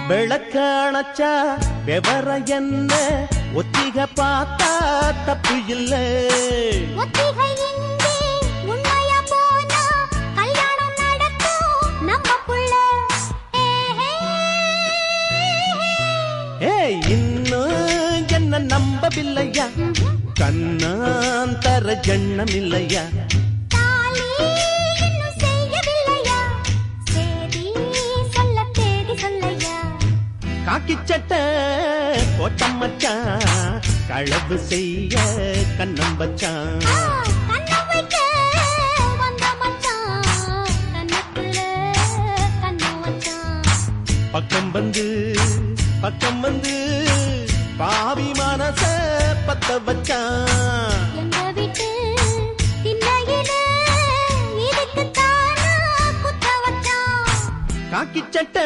விளக்காணச்சா விவர என்ன ஒத்திக பார்த்தா தப்பு இல்ல. இன்னும் என்ன நம்பவில்லையா கண்ணாந்தர ஜன்னம் இல்லையா காக்கி சட்ட கோட்டம் மச்சான் களவு செய்ய கண்ணம் வச்சான். பக்கம் வந்து பாவி மனச பத்த வச்சான். காக்கி சட்ட